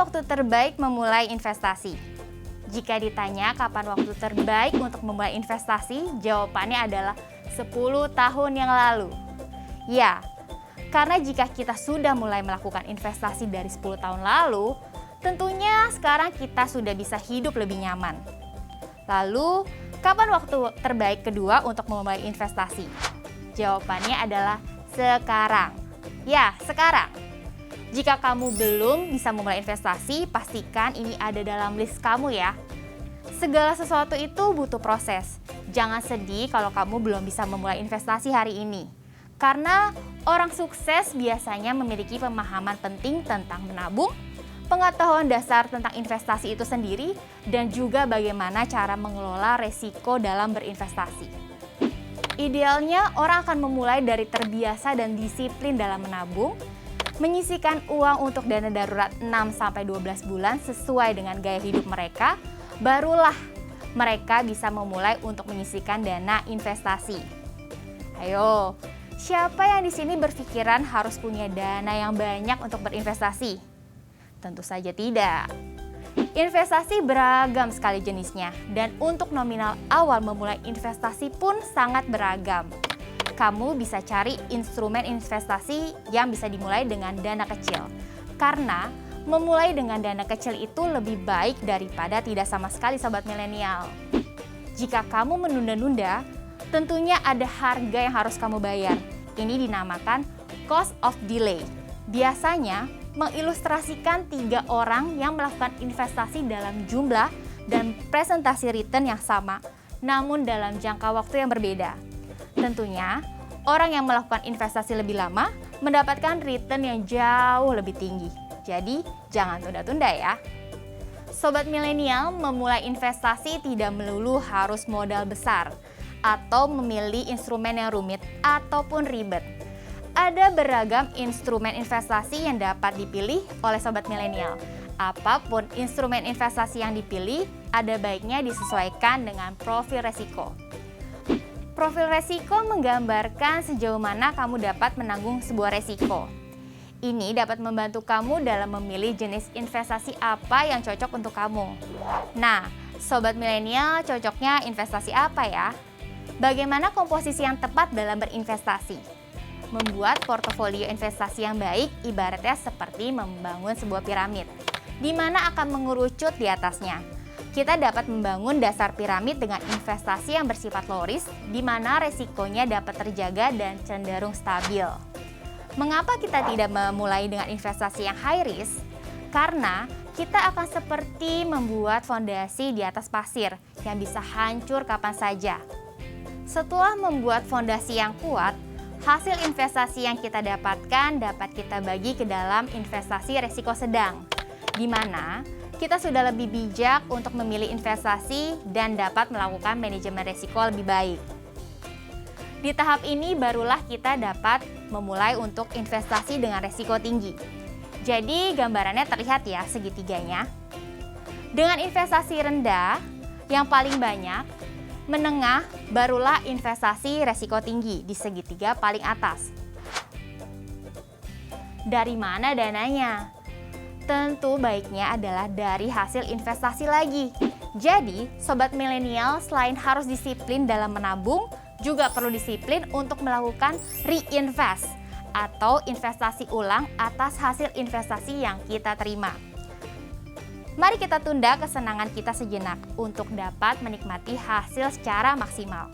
waktu terbaik memulai investasi? Jika ditanya kapan waktu terbaik untuk memulai investasi, jawabannya adalah 10 tahun yang lalu. Ya, karena jika kita sudah mulai melakukan investasi dari 10 tahun lalu, tentunya sekarang kita sudah bisa hidup lebih nyaman. Lalu, kapan waktu terbaik kedua untuk memulai investasi? Jawabannya adalah sekarang. Ya, sekarang. Jika kamu belum bisa memulai investasi, pastikan ini ada dalam list kamu ya. Segala sesuatu itu butuh proses. Jangan sedih kalau kamu belum bisa memulai investasi hari ini. Karena orang sukses biasanya memiliki pemahaman penting tentang menabung, pengetahuan dasar tentang investasi itu sendiri, dan juga bagaimana cara mengelola resiko dalam berinvestasi. Idealnya, orang akan memulai dari terbiasa dan disiplin dalam menabung, menyisihkan uang untuk dana darurat 6-12 bulan sesuai dengan gaya hidup mereka, barulah mereka bisa memulai untuk menyisihkan dana investasi. Ayo, siapa yang di sini berpikiran harus punya dana yang banyak untuk berinvestasi? Tentu saja tidak. Investasi beragam sekali jenisnya, dan untuk nominal awal memulai investasi pun sangat beragam. Kamu bisa cari instrumen investasi yang bisa dimulai dengan dana kecil. Karena memulai dengan dana kecil itu lebih baik daripada tidak sama sekali sobat milenial. Jika kamu menunda-nunda, tentunya ada harga yang harus kamu bayar. Ini dinamakan cost of delay. Biasanya mengilustrasikan 3 orang yang melakukan investasi dalam jumlah dan presentasi return yang sama, namun dalam jangka waktu yang berbeda. Tentunya, orang yang melakukan investasi lebih lama mendapatkan return yang jauh lebih tinggi. Jadi, jangan tunda-tunda ya. Sobat milenial, memulai investasi tidak melulu harus modal besar atau memilih instrumen yang rumit ataupun ribet. Ada beragam instrumen investasi yang dapat dipilih oleh sobat milenial. Apapun instrumen investasi yang dipilih, ada baiknya disesuaikan dengan profil resiko. Profil resiko menggambarkan sejauh mana kamu dapat menanggung sebuah resiko. Ini dapat membantu kamu dalam memilih jenis investasi apa yang cocok untuk kamu. Nah, sobat milenial, cocoknya investasi apa ya? Bagaimana komposisi yang tepat dalam berinvestasi? Membuat portofolio investasi yang baik ibaratnya seperti membangun sebuah piramid, di mana akan mengerucut di atasnya. Kita dapat membangun dasar piramid dengan investasi yang bersifat low risk, di mana resikonya dapat terjaga dan cenderung stabil. Mengapa kita tidak memulai dengan investasi yang high risk? Karena kita akan seperti membuat fondasi di atas pasir yang bisa hancur kapan saja. Setelah membuat fondasi yang kuat, hasil investasi yang kita dapatkan dapat kita bagi ke dalam investasi resiko sedang, di mana kita sudah lebih bijak untuk memilih investasi dan dapat melakukan manajemen risiko lebih baik. Di tahap ini barulah kita dapat memulai untuk investasi dengan risiko tinggi. Jadi gambarannya terlihat ya segitiganya. Dengan investasi rendah yang paling banyak, menengah barulah investasi risiko tinggi di segitiga paling atas. Dari mana dananya? Tentu baiknya adalah dari hasil investasi lagi. Jadi, sobat milenial selain harus disiplin dalam menabung, juga perlu disiplin untuk melakukan reinvest atau investasi ulang atas hasil investasi yang kita terima. Mari kita tunda kesenangan kita sejenak untuk dapat menikmati hasil secara maksimal.